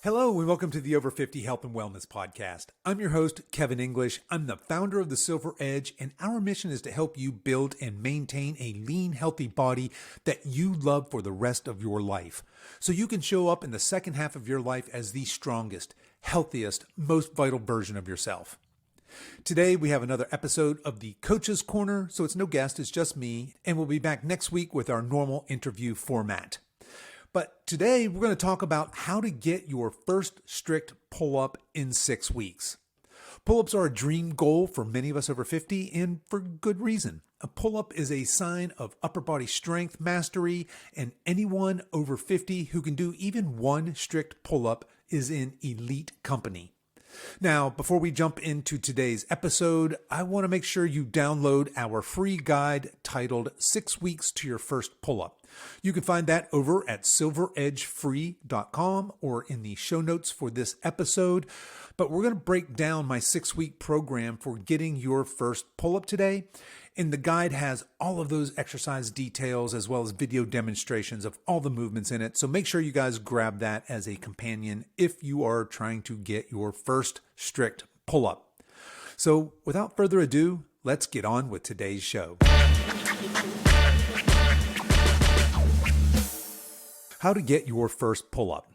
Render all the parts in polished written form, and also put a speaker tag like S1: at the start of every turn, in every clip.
S1: Hello and welcome to the Over 50 Health and Wellness Podcast. I'm your host, Kevin English. I'm the founder of The Silver Edge, and our mission is to help you build and maintain a lean, healthy body that you love for the rest of your life, so you can show up in the second half of your life as the strongest, healthiest, most vital version of yourself. Today, we have another episode of the Coach's Corner, so it's no guest, it's just me, and we'll be back next week with our normal interview format. But today, we're going to talk about how to get your first strict pull-up in 6 weeks. Pull-ups are a dream goal for many of us over 50, and for good reason. A pull-up is a sign of upper body strength mastery, and anyone over 50 who can do even one strict pull-up is in elite company. Now, before we jump into today's episode, I want to make sure you download our free guide titled 6 Weeks to Your First Pull-Up. You can find that over at silveredgefree.com or in the show notes for this episode. But we're going to break down my 6-week program for getting your first pull-up today. And the guide has all of those exercise details as well as video demonstrations of all the movements in it. So make sure you guys grab that as a companion if you are trying to get your first strict pull-up. So without further ado, let's get on with today's show. How to get your first pull-up.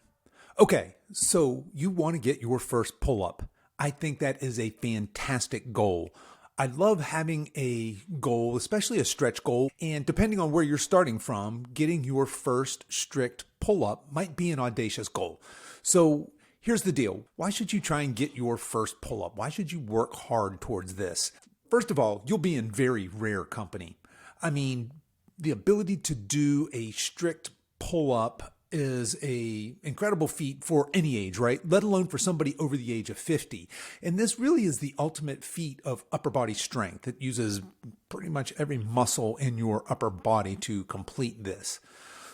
S1: Okay, so you want to get your first pull-up. I think that is a fantastic goal. I love having a goal, especially a stretch goal, and depending on where you're starting from, getting your first strict pull-up might be an audacious goal. So here's the deal. Why should you try and get your first pull-up? Why should you work hard towards this? First of all, you'll be in very rare company. I mean, the ability to do a strict pull-up is a incredible feat for any age, right? Let alone for somebody over the age of 50. And this really is the ultimate feat of upper body strength. It uses pretty much every muscle in your upper body to complete this.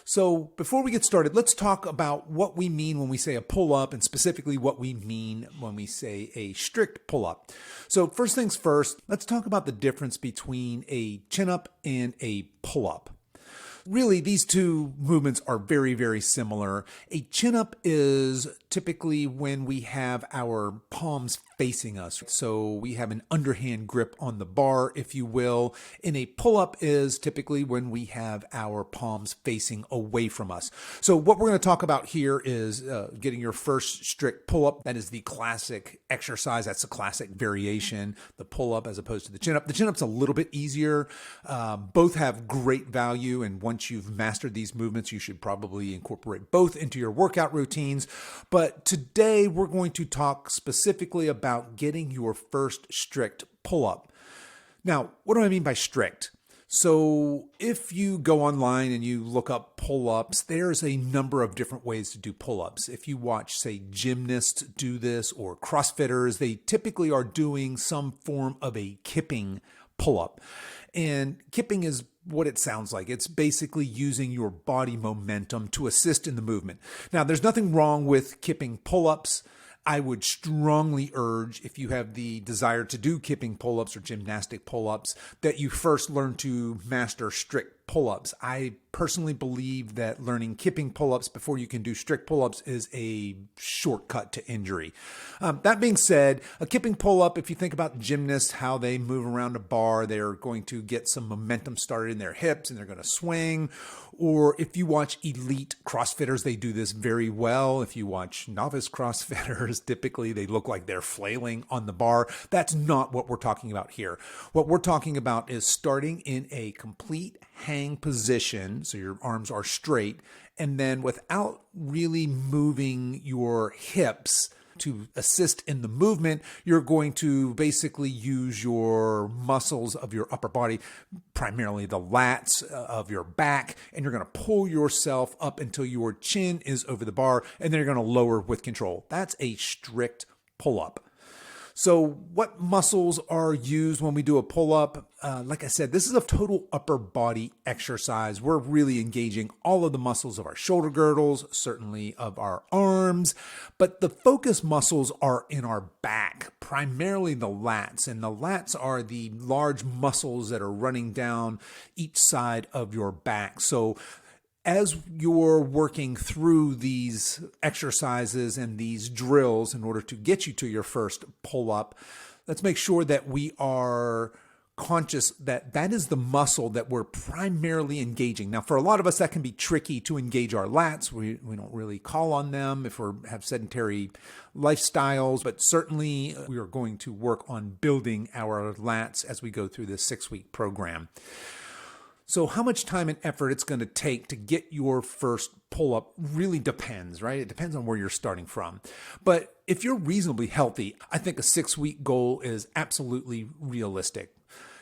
S1: So before we get started, let's talk about what we mean when we say a pull-up and specifically what we mean when we say a strict pull-up. So first things first, let's talk about the difference between a chin-up and a pull-up. Really, these two movements are very, very similar. A chin-up is typically when we have our palms facing us. So we have an underhand grip on the bar, if you will. And a pull-up is typically when we have our palms facing away from us. So what we're going to talk about here is getting your first strict pull-up. That is the classic exercise. That's the classic variation, the pull-up as opposed to the chin-up. The chin-up's a little bit easier. Both have great value, and once you've mastered these movements, you should probably incorporate both into your workout routines. But today we're going to talk specifically about getting your first strict pull-up. Now, what do I mean by strict? So if you go online and you look up pull-ups, there's a number of different ways to do pull-ups. If you watch, say, gymnasts do this or CrossFitters, they typically are doing some form of a kipping pull-up. And kipping is what it sounds like. It's basically using your body momentum to assist in the movement. Now, there's nothing wrong with kipping pull-ups. I would strongly urge, if you have the desire to do kipping pull-ups or gymnastic pull-ups, that you first learn to master strict pull-ups. I personally believe that learning kipping pull-ups before you can do strict pull-ups is a shortcut to injury. That being said, a kipping pull-up, if you think about gymnasts, how they move around a bar, they're going to get some momentum started in their hips and they're going to swing. Or if you watch elite CrossFitters, they do this very well. If you watch novice CrossFitters, typically they look like they're flailing on the bar. That's not what we're talking about here. What we're talking about is starting in a complete hang position, so your arms are straight, and then without really moving your hips to assist in the movement, you're going to basically use your muscles of your upper body, primarily the lats of your back, and you're going to pull yourself up until your chin is over the bar, and then you're going to lower with control. That's a strict pull-up. So what muscles are used when we do a pull-up? Like I said, this is a total upper body exercise. We're really engaging all of the muscles of our shoulder girdles, certainly of our arms, but the focus muscles are in our back, primarily the lats. And the lats are the large muscles that are running down each side of your back. So As you're working through these exercises and these drills in order to get you to your first pull-up, let's make sure that we are conscious that that is the muscle that we're primarily engaging. Now, for a lot of us, that can be tricky to engage our lats. We don't really call on them if we have sedentary lifestyles, but certainly we are going to work on building our lats as we go through this 6-week program. So how much time and effort it's going to take to get your first pull-up really depends, right? It depends on where you're starting from. But if you're reasonably healthy, I think a 6-week goal is absolutely realistic.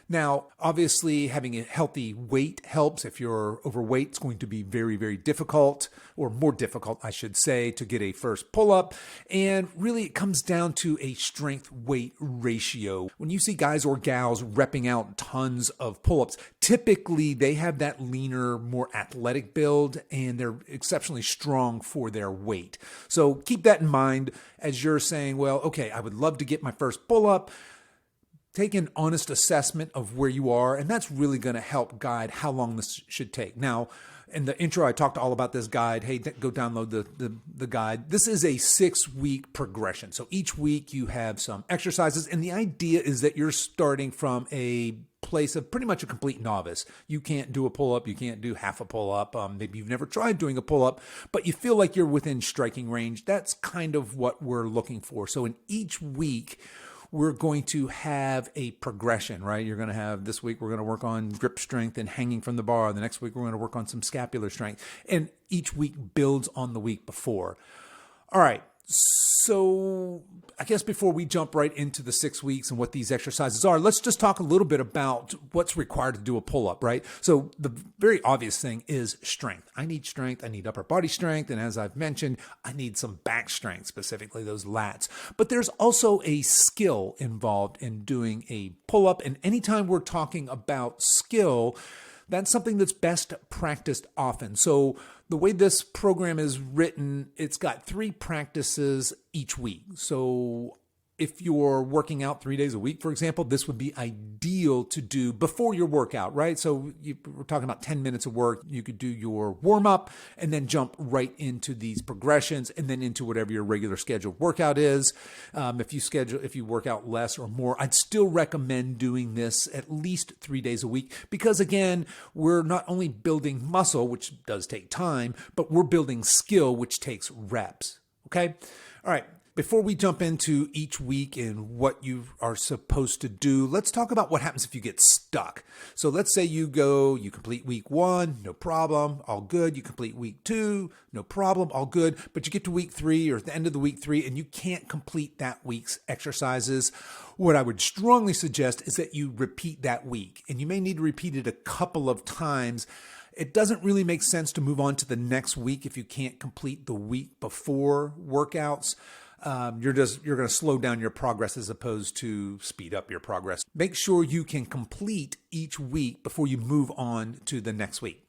S1: Now, obviously, having a healthy weight helps. If you're overweight, it's going to be very, very difficult, or more difficult, I should say, to get a first pull-up. And really, it comes down to a strength-weight ratio. When you see guys or gals repping out tons of pull-ups, typically they have that leaner, more athletic build, and they're exceptionally strong for their weight. So keep that in mind as you're saying, well, okay, I would love to get my first pull-up. Take an honest assessment of where you are, and that's really going to help guide how long this should take. Now, in the intro, I talked all about this guide. Hey, go download the guide. This is a 6-week progression. So each week you have some exercises, and the idea is that you're starting from a place of pretty much a complete novice. You can't do a pull-up. You can't do half a pull-up. Maybe you've never tried doing a pull-up, but you feel like you're within striking range. That's kind of what we're looking for. So in each week, we're going to have a progression, right? You're going to have this week, we're going to work on grip strength and hanging from the bar. The next week, we're going to work on some scapular strength. And each week builds on the week before. All right. So I guess before we jump right into the 6 weeks and what these exercises are, let's just talk a little bit about what's required to do a pull-up, right? So the very obvious thing is strength. I need strength. I need upper body strength. And as I've mentioned, I need some back strength, specifically those lats. But there's also a skill involved in doing a pull-up. And anytime we're talking about skill, that's something that's best practiced often. So the way this program is written, it's got 3 practices each week. So if you're working out 3 days a week, for example, this would be ideal to do before your workout, right? So we're talking about 10 minutes of work. You could do your warm-up and then jump right into these progressions and then into whatever your regular scheduled workout is. If you work out less or more, I'd still recommend doing this at least 3 days a week because, again, we're not only building muscle, which does take time, but we're building skill, which takes reps, okay? All right. Before we jump into each week and what you are supposed to do, let's talk about what happens if you get stuck. So let's say you complete week 1, no problem, all good. You complete week 2, no problem, all good. But you get to week 3 or at the end of the week 3 and you can't complete that week's exercises. What I would strongly suggest is that you repeat that week, and you may need to repeat it a couple of times. It doesn't really make sense to move on to the next week if you can't complete the week before workouts. You're going to slow down your progress as opposed to speed up your progress. Make sure you can complete each week before you move on to the next week.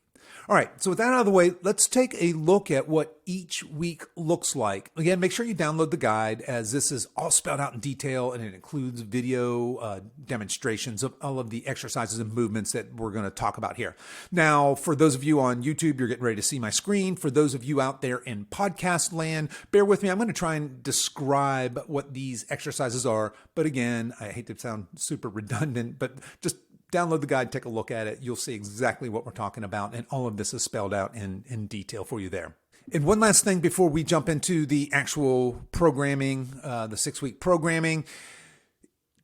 S1: All right, so with that out of the way, let's take a look at what each week looks like. Again, make sure you download the guide as this is all spelled out in detail and it includes video demonstrations of all of the exercises and movements that we're going to talk about here. Now, for those of you on YouTube, you're getting ready to see my screen. For those of you out there in podcast land, bear with me. I'm going to try and describe what these exercises are. But again, I hate to sound super redundant, but just download the guide, take a look at it. You'll see exactly what we're talking about, and all of this is spelled out in detail for you there. And one last thing before we jump into the actual programming, the 6-week programming.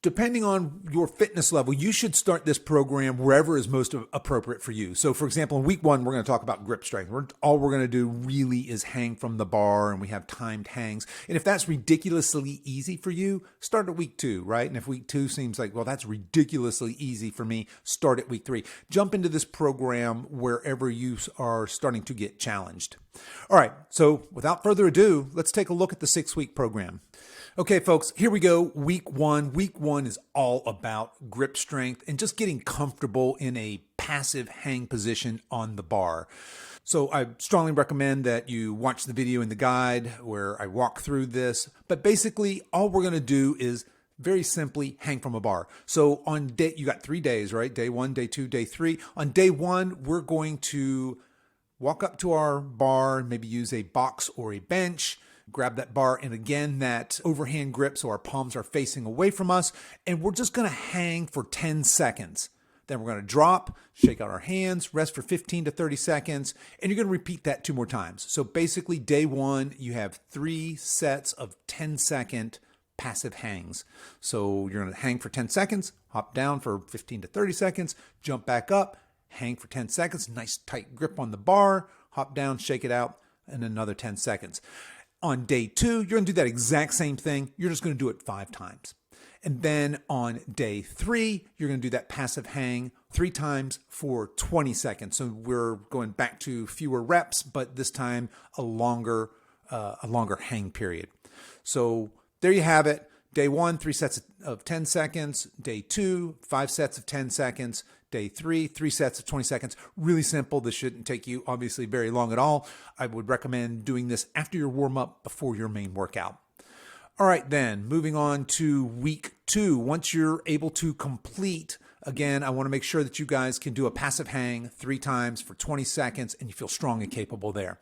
S1: Depending on your fitness level, you should start this program wherever is most appropriate for you. So, for example, in week 1, we're going to talk about grip strength. All we're going to do really is hang from the bar, and we have timed hangs. And if that's ridiculously easy for you, start at week 2, right? And if week 2 seems like, well, that's ridiculously easy for me, start at week 3. Jump into this program wherever you are starting to get challenged. All right, so without further ado, let's take a look at the 6-week program. Okay, folks, here we go. Week 1. Week 1 is all about grip strength and just getting comfortable in a passive hang position on the bar. So I strongly recommend that you watch the video in the guide where I walk through this. But basically, all we're going to do is very simply hang from a bar. So you got 3 days, right? Day 1, day 2, day 3. On day 1, we're going to walk up to our bar, maybe use a box or a bench, grab that bar, and again, that overhand grip so our palms are facing away from us, and we're just going to hang for 10 seconds. Then we're going to drop, shake out our hands, rest for 15 to 30 seconds, and you're going to repeat that 2 more times. So basically, day 1, you have 3 sets of 10-second passive hangs. So you're going to hang for 10 seconds, hop down for 15 to 30 seconds, jump back up, hang for 10 seconds, nice tight grip on the bar, hop down, shake it out, and another 10 seconds. On day 2, you're going to do that exact same thing. You're just going to do it 5 times. And then on day 3, you're going to do that passive hang 3 times for 20 seconds. So we're going back to fewer reps, but this time a longer hang period. So there you have it. Day 1, 3 sets of 10 seconds. Day 2, 5 sets of 10 seconds. Day 3, 3 sets of 20 seconds. Really simple. This shouldn't take you obviously very long at all. I would recommend doing this after your warm-up before your main workout. All right, then moving on to week 2. Once you're able to complete, again, I want to make sure that you guys can do a passive hang 3 times for 20 seconds and you feel strong and capable there.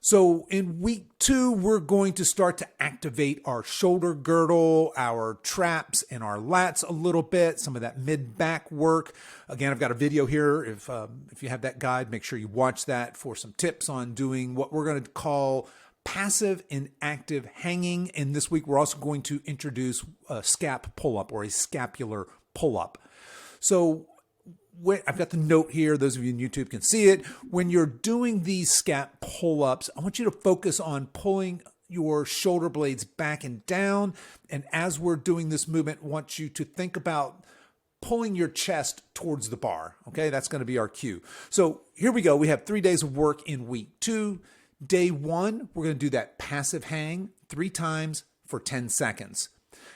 S1: So in week 2, we're going to start to activate our shoulder girdle, our traps, and our lats a little bit, some of that mid-back work. Again, I've got a video here. If you have that guide, make sure you watch that for some tips on doing what we're going to call passive and active hanging. And this week, we're also going to introduce a scap pull-up or a scapular pull-up. So I've got the note here. Those of you on YouTube can see it. When you're doing these scap pull-ups, I want you to focus on pulling your shoulder blades back and down. And as we're doing this movement, I want you to think about pulling your chest towards the bar. Okay, that's going to be our cue. So here we go. We have 3 days of work in week 2. Day 1, we're going to do that passive hang 3 times for 10 seconds.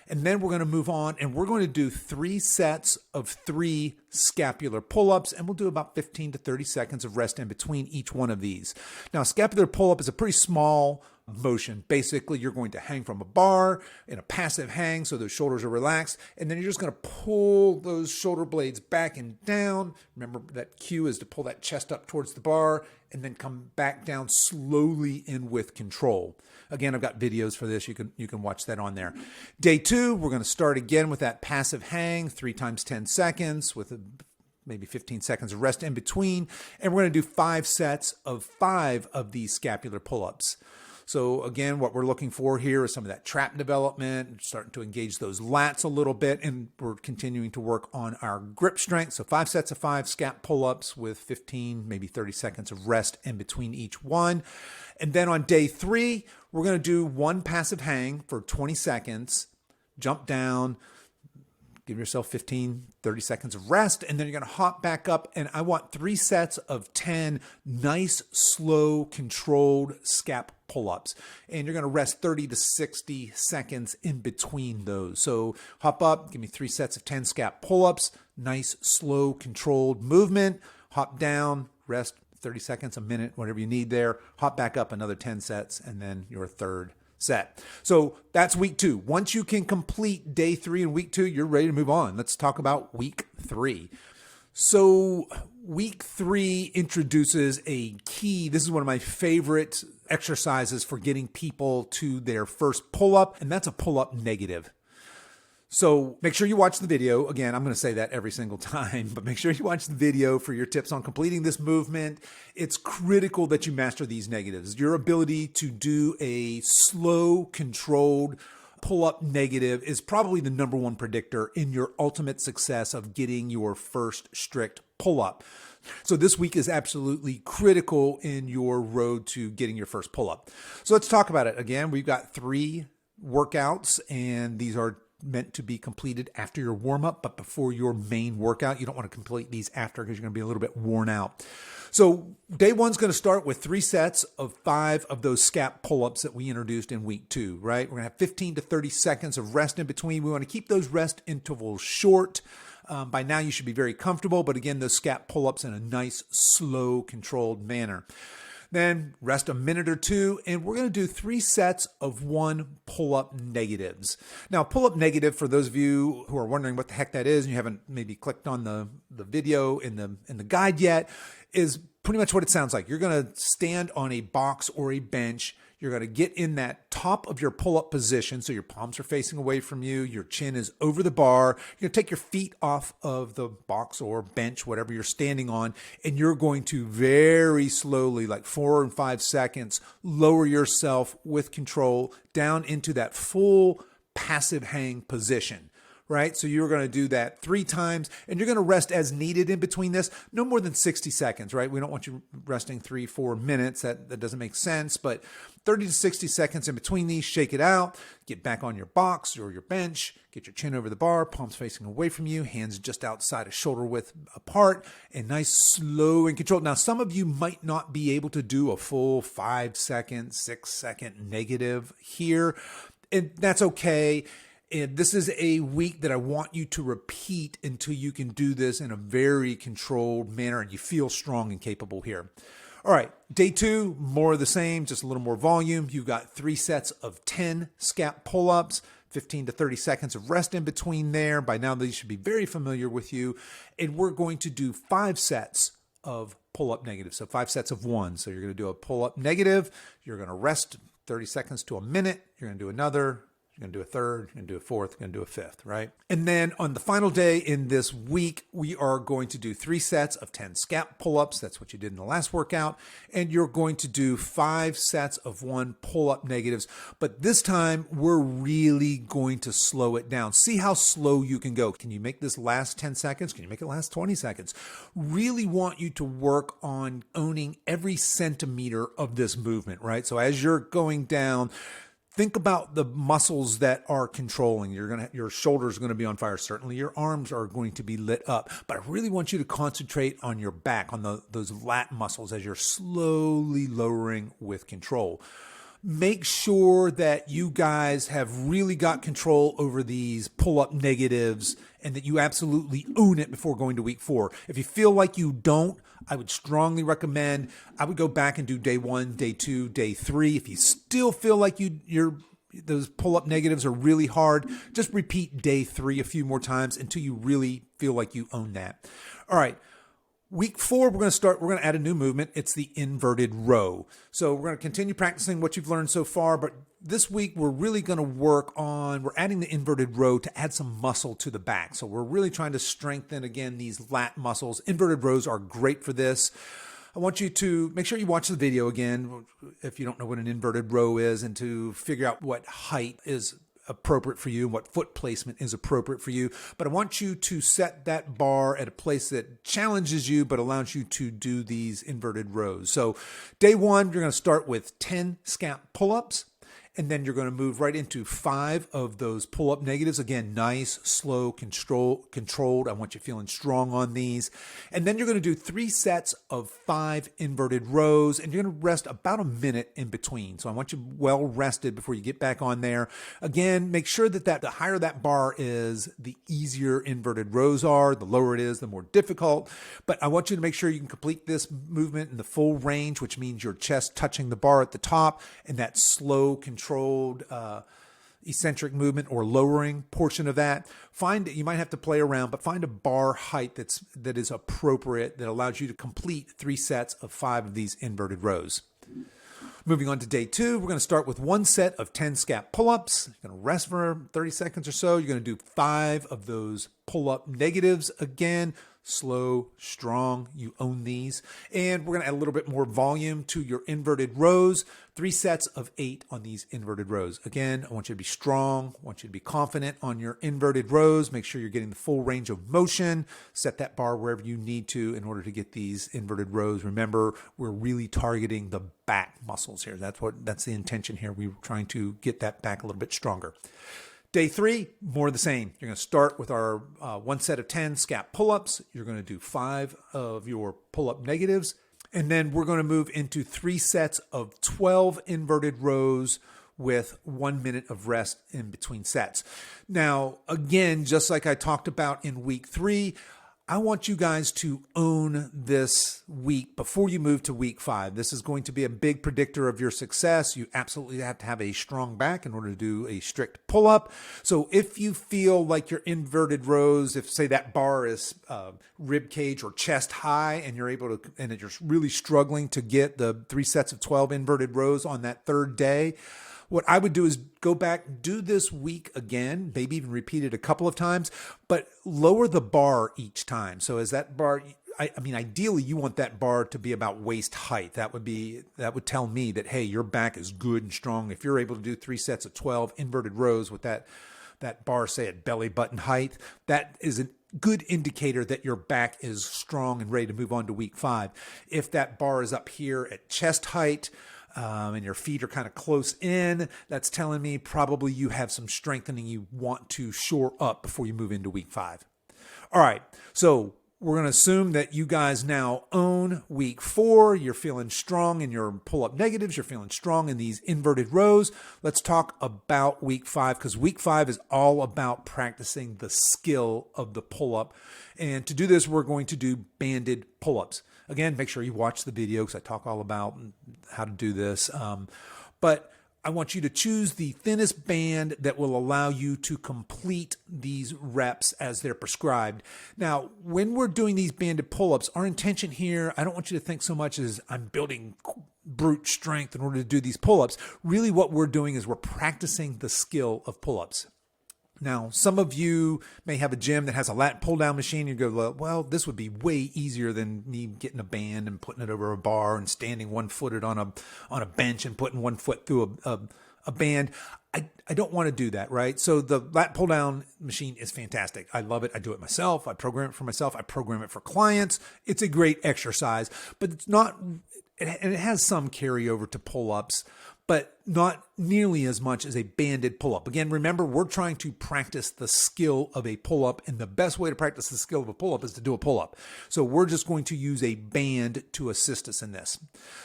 S1: And then we're going to move on and we're going to do 3 sets of 3 scapular pull-ups, and we'll do about 15 to 30 seconds of rest in between each one of these. Now, scapular pull-up is a pretty small motion. Basically, you're going to hang from a bar in a passive hang so those shoulders are relaxed, and then you're just going to pull those shoulder blades back and down. Remember, that cue is to pull that chest up towards the bar and then come back down slowly in with control. Again, I've got videos for this. You can watch that on there. Day 2, we're going to start again with that passive hang, 3 times 10 seconds with maybe 15 seconds of rest in between. And we're going to do 5 sets of 5 of these scapular pull-ups. So again, what we're looking for here is some of that trap development, starting to engage those lats a little bit, and we're continuing to work on our grip strength. So 5 sets of 5 scap pull-ups with 15, maybe 30 seconds of rest in between each one. And then on day 3, we're going to do 1 passive hang for 20 seconds, jump down, give yourself 15, 30 seconds of rest, and then you're going to hop back up, and I want 3 sets of 10 nice, slow, controlled scap pull-ups. And you're going to rest 30 to 60 seconds in between those. So hop up, give me 3 sets of 10 scap pull-ups, nice, slow, controlled movement, hop down, rest 30 seconds, a minute, whatever you need there, hop back up another 10 sets, and then your third set. So that's week 2. Once you can complete day 3 and week 2, you're ready to move on. Let's talk about week 3. So week 3 introduces a key. This is one of my favorite exercises for getting people to their first pull-up, and that's a pull-up negative. So make sure you watch the video. Again, I'm going to say that every single time, but make sure you watch the video for your tips on completing this movement. It's critical that you master these negatives. Your ability to do a slow, controlled pull-up negative is probably the number 1 predictor in your ultimate success of getting your first strict pull-up. So this week is absolutely critical in your road to getting your first pull-up. So let's talk about it. Again, we've got 3 workouts, and these are meant to be completed after your warm-up, but before your main workout. You don't want to complete these after because you're going to be a little bit worn out. So day 1's going to start with 3 sets of 5 of those scap pull-ups that we introduced in week 2, right? We're going to have 15 to 30 seconds of rest in between. We want to keep those rest intervals short. By now, you should be very comfortable, but again, those scap pull-ups in a nice, slow, controlled manner. Then rest a minute or 2, and we're going to do 3 sets of 1 pull-up negatives. Now, pull-up negative, for those of you who are wondering what the heck that is, and you haven't maybe clicked on the video in the guide yet, is pretty much what it sounds like. You're going to stand on a box or a bench. You're going to get in that top of your pull-up position, so your palms are facing away from you, your chin is over the bar. You're going to take your feet off of the box or bench, whatever you're standing on, and you're going to very slowly, like 4 and 5 seconds, lower yourself with control down into that full passive hang position. Right? So you're going to do that 3 times, and you're going to rest as needed in between this, no more than 60 seconds, right? We don't want you resting 3-4 minutes. That doesn't make sense, but 30 to 60 seconds in between these, shake it out, get back on your box or your bench, get your chin over the bar, palms facing away from you, hands just outside of shoulder width apart, and nice, slow and controlled. Now, some of you might not be able to do a full 5-second, 6-second negative here, and that's okay. And this is a week that I want you to repeat until you can do this in a very controlled manner and you feel strong and capable here. All right, day 2, more of the same, just a little more volume. You've got 3 sets of 10 scap pull-ups, 15 to 30 seconds of rest in between there. By now, these should be very familiar with you. And we're going to do 5 sets of pull-up negatives, so 5 sets of 1. So you're going to do a pull-up negative. You're going to rest 30 seconds to a minute. You're going to do another. You're going to do a third, you're going to do a fourth, you're going to do a fifth, right? And then on the final day in this week, we are going to do 3 sets of 10 scap pull-ups. That's what you did in the last workout. And you're going to do 5 sets of 1 pull-up negatives. But this time, we're really going to slow it down. See how slow you can go. Can you make this last 10 seconds? Can you make it last 20 seconds? Really want you to work on owning every centimeter of this movement, right? So as you're going down, think about the muscles that are controlling. Your shoulders are going to be on fire. Certainly your arms are going to be lit up. But I really want you to concentrate on your back, on those lat muscles as you're slowly lowering with control. Make sure that you guys have really got control over these pull-up negatives and that you absolutely own it before going to week 4. If you feel like you don't, I would strongly recommend, I would go back and do day 1, day 2, day 3. If you still feel like those pull-up negatives are really hard, just repeat day 3 a few more times until you really feel like you own that. All right. Week 4, we're going to add a new movement. It's the inverted row. So we're going to continue practicing what you've learned so far, but this week we're really going to we're adding the inverted row to add some muscle to the back. So we're really trying to strengthen, again, these lat muscles. Inverted rows are great for this. I want you to make sure you watch the video again if you don't know what an inverted row is, and to figure out what height is appropriate for you and what foot placement is appropriate for you. But I want you to set that bar at a place that challenges you but allows you to do these inverted rows. So day 1, you're going to start with 10 scap pull-ups. And then you're going to move right into 5 of those pull-up negatives. Again, nice, slow, controlled. I want you feeling strong on these. And then you're going to do 3 sets of 5 inverted rows, and you're going to rest about a minute in between. So I want you well rested before you get back on there. Again, make sure that the higher that bar is, the easier inverted rows are. The lower it is, the more difficult. But I want you to make sure you can complete this movement in the full range, which means your chest touching the bar at the top, and that slow, controlled eccentric movement or lowering portion of that. You might have to play around, but find a bar height that is appropriate, that allows you to complete 3 sets of 5 of these inverted rows. Moving on to day 2, we're going to start with 1 set of 10 scap pull-ups. You're going to rest for 30 seconds or so. You're going to do 5 of those pull-up negatives again. Slow, strong, you own these. And we're going to add a little bit more volume to your inverted rows. 3 sets of 8 on these inverted rows. Again, I want you to be strong. I want you to be confident on your inverted rows. Make sure you're getting the full range of motion. Set that bar wherever you need to in order to get these inverted rows. Remember, we're really targeting the back muscles here. That's the intention here. We're trying to get that back a little bit stronger. Day 3, more of the same. You're going to start with our 1 set of 10 scap pull-ups. You're going to do 5 of your pull-up negatives. And then we're going to move into 3 sets of 12 inverted rows with 1 minute of rest in between sets. Now, again, just like I talked about in week 3, I want you guys to own this week before you move to week 5. This is going to be a big predictor of your success. You absolutely have to have a strong back in order to do a strict pull-up. So if you feel like your inverted rows, if say that bar is rib cage or chest high, and you're able to, and you're really struggling to get the 3 sets of 12 inverted rows on that third day, what I would do is go back, do this week again, maybe even repeat it a couple of times, but lower the bar each time. So as that bar, I mean, ideally you want that bar to be about waist height. That would tell me that, hey, your back is good and strong. If you're able to do 3 sets of 12 inverted rows with that bar, say at belly button height, that is a good indicator that your back is strong and ready to move on to week 5. If that bar is up here at chest height, and your feet are kind of close in, that's telling me probably you have some strengthening you want to shore up before you move into week 5. All right, so we're going to assume that you guys now own week 4. You're feeling strong in your pull-up negatives. You're feeling strong in these inverted rows. Let's talk about week 5, because week 5 is all about practicing the skill of the pull-up. And to do this, we're going to do banded pull-ups. Again, make sure you watch the video because I talk all about how to do this. But I want you to choose the thinnest band that will allow you to complete these reps as they're prescribed. Now, when we're doing these banded pull-ups, our intention here, I don't want you to think so much as I'm building brute strength in order to do these pull-ups. Really what we're doing is we're practicing the skill of pull-ups. Now, some of you may have a gym that has a lat pull-down machine. You go, well, this would be way easier than me getting a band and putting it over a bar and standing one-footed on a bench and putting one foot through a band. I don't want to do that, right? So the lat pull-down machine is fantastic. I love it. I do it myself. I program it for myself. I program it for clients. It's a great exercise, but it's not, and it has some carryover to pull-ups, but not nearly as much as a banded pull-up. Again, remember, we're trying to practice the skill of a pull-up, and the best way to practice the skill of a pull-up is to do a pull-up. So we're just going to use a band to assist us in this.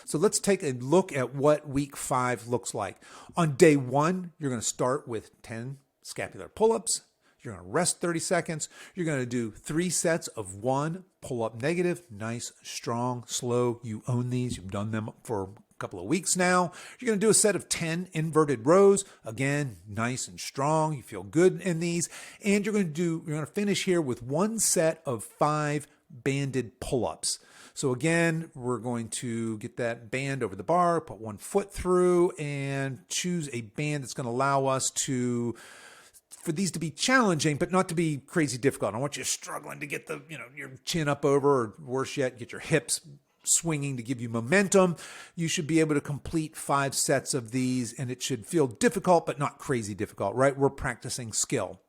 S1: So let's take a look at what week 5 looks like. On day 1, you're going to start with 10 scapular pull-ups. You're going to rest 30 seconds. You're going to do 3 sets of 1 pull-up negative. Nice, strong, slow. You own these. You've done them for couple of weeks now. You're going to do a set of 10 inverted rows. Again, nice and strong. You feel good in these. And you're going to finish here with 1 set of 5 banded pull-ups. So again, we're going to get that band over the bar, put 1 foot through, and choose a band that's going to allow us for these to be challenging, but not to be crazy difficult. I don't want you struggling to get your chin up over, or worse yet, get your hips swinging to give you momentum. You should be able to complete 5 sets of these, and it should feel difficult, but not crazy difficult, right? We're practicing skill.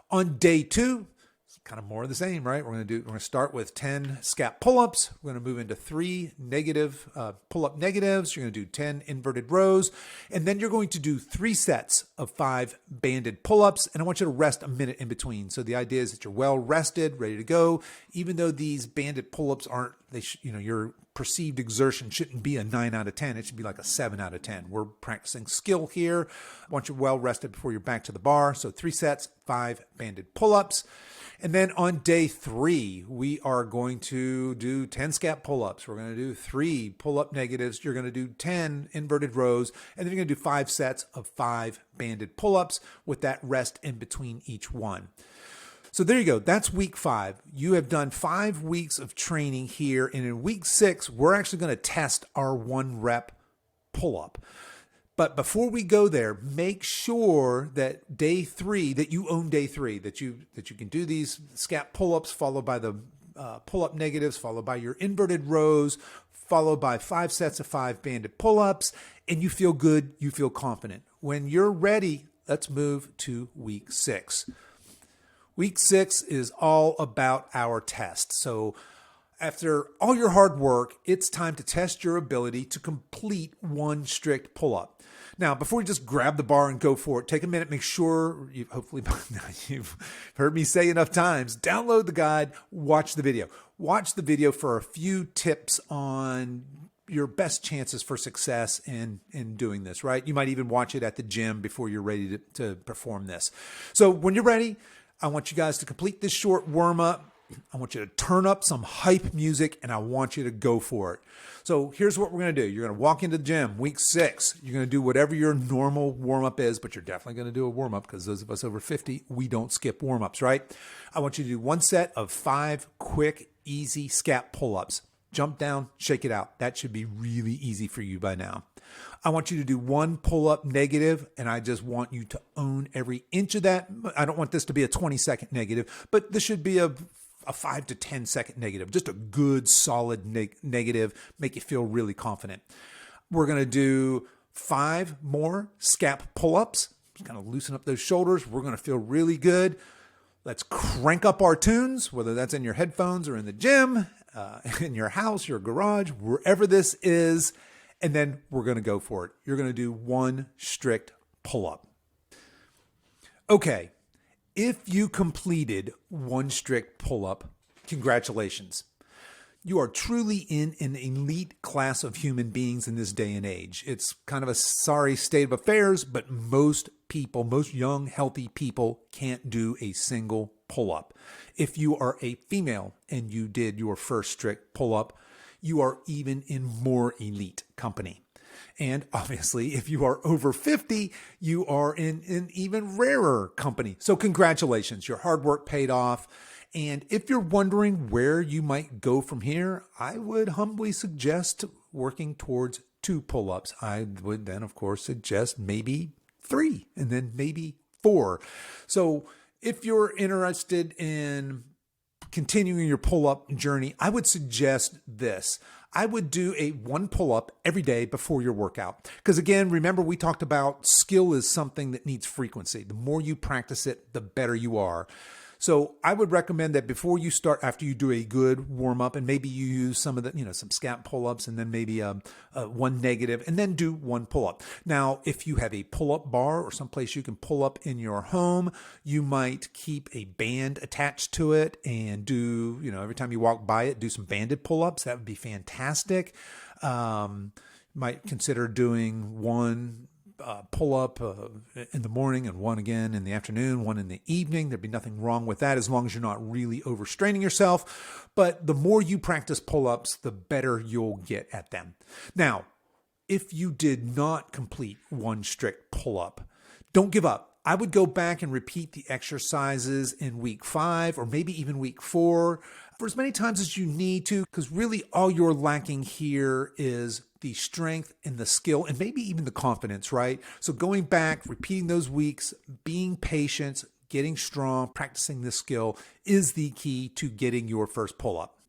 S1: On day 2, it's kind of more of the same, right? We're going to start with 10 scap pull-ups. We're going to move into 3 negative pull-up negatives. You're going to do 10 inverted rows, and then you're going to do 3 sets of 5 banded pull-ups, and I want you to rest a minute in between. So the idea is that you're well rested, ready to go. Even though these banded pull-ups aren't, your perceived exertion shouldn't be a 9 out of 10. It should be like a 7 out of 10. We're practicing skill here. I want you well rested before you're back to the bar. So 3 sets, 5 banded pull-ups. And then on day 3, we are going to do 10 scap pull-ups. We're going to do 3 pull-up negatives. You're going to do 10 inverted rows. And then you're going to do 5 sets of 5 banded pull-ups with that rest in between each one. So there you go. That's week 5. You have done 5 weeks of training here. And in week 6, we're actually going to test our 1 rep pull-up. But before we go there, make sure that day 3, that you own day 3, that you can do these scap pull-ups followed by the pull-up negatives, followed by your inverted rows, followed by 5 sets of 5 banded pull-ups, and you feel good, you feel confident. When you're ready, let's move to week 6. Week 6 is all about our test. So after all your hard work, it's time to test your ability to complete 1 strict pull-up. Now, before you just grab the bar and go for it, take a minute, make sure, hopefully you've heard me say enough times, download the guide, watch the video. Watch the video for a few tips on your best chances for success in doing this, right? You might even watch it at the gym before you're ready to perform this. So when you're ready, I want you guys to complete this short warm-up. I want you to turn up some hype music, and I want you to go for it. So here's what we're going to do. You're going to walk into the gym, week 6. You're going to do whatever your normal warm-up is, but you're definitely going to do a warm-up because those of us over 50, we don't skip warm-ups, right? I want you to do one set of 5 quick, easy scap pull-ups. Jump down, shake it out. That should be really easy for you by now. I want you to do 1 pull-up negative, and I just want you to own every inch of that. I don't want this to be a 20-second negative, but this should be a 5 to 10 second negative, just a good solid negative, make you feel really confident. We're going to do 5 more scap pull-ups, just kind of loosen up those shoulders. We're going to feel really good. Let's crank up our tunes, whether that's in your headphones or in the gym, in your house, your garage, wherever this is. And then we're going to go for it. You're going to do 1 strict pull-up. Okay. If you completed 1 strict pull-up, congratulations. You are truly in an elite class of human beings in this day and age. It's kind of a sorry state of affairs, but most people, most young, healthy people can't do a single pull-up. If you are a female and you did your first strict pull-up, you are even in more elite company. And obviously, if you are over 50, you are in an even rarer company. So congratulations, your hard work paid off. And if you're wondering where you might go from here, I would humbly suggest working towards 2 pull-ups. I would then, of course, suggest maybe 3 and then maybe 4. So if you're interested in continuing your pull-up journey, I would suggest this. I would do a 1 pull-up every day before your workout. Because again, remember we talked about skill is something that needs frequency. The more you practice it, the better you are. So I would recommend that before you start, after you do a good warm up, and maybe you use some of the, some scap pull-ups, and then maybe 1 negative, and then do 1 pull-up. Now, if you have a pull-up bar or someplace you can pull up in your home, you might keep a band attached to it and do, every time you walk by it, do some banded pull-ups. That would be fantastic. Might consider doing 1 pull-up in the morning and 1 again in the afternoon, 1 in the evening. There'd be nothing wrong with that as long as you're not really overstraining yourself. But the more you practice pull-ups, the better you'll get at them. Now, if you did not complete 1 strict pull-up, don't give up. I would go back and repeat the exercises in week 5 or maybe even week 4 for as many times as you need to, because really all you're lacking here is the strength and the skill and maybe even the confidence, right? So going back, repeating those weeks, being patient, getting strong, practicing this skill is the key to getting your first pull-up.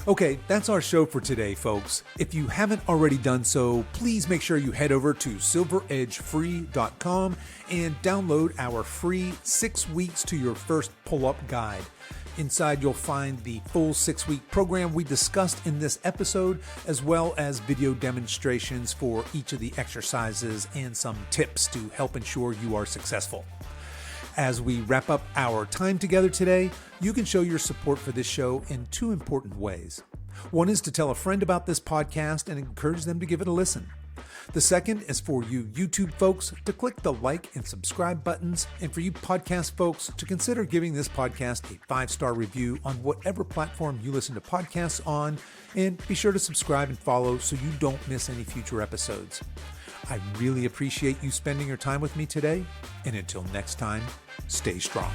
S1: Okay, that's our show for today, folks. If you haven't already done so, please make sure you head over to silveredgefree.com and download our free 6 weeks to your first pull-up guide. Inside, you'll find the full 6-week program we discussed in this episode, as well as video demonstrations for each of the exercises and some tips to help ensure you are successful. As we wrap up our time together today, you can show your support for this show in 2 important ways. One is to tell a friend about this podcast and encourage them to give it a listen. The second is for you YouTube folks to click the like and subscribe buttons, and for you podcast folks to consider giving this podcast a 5-star review on whatever platform you listen to podcasts on, and be sure to subscribe and follow so you don't miss any future episodes. I really appreciate you spending your time with me today, and until next time, stay strong.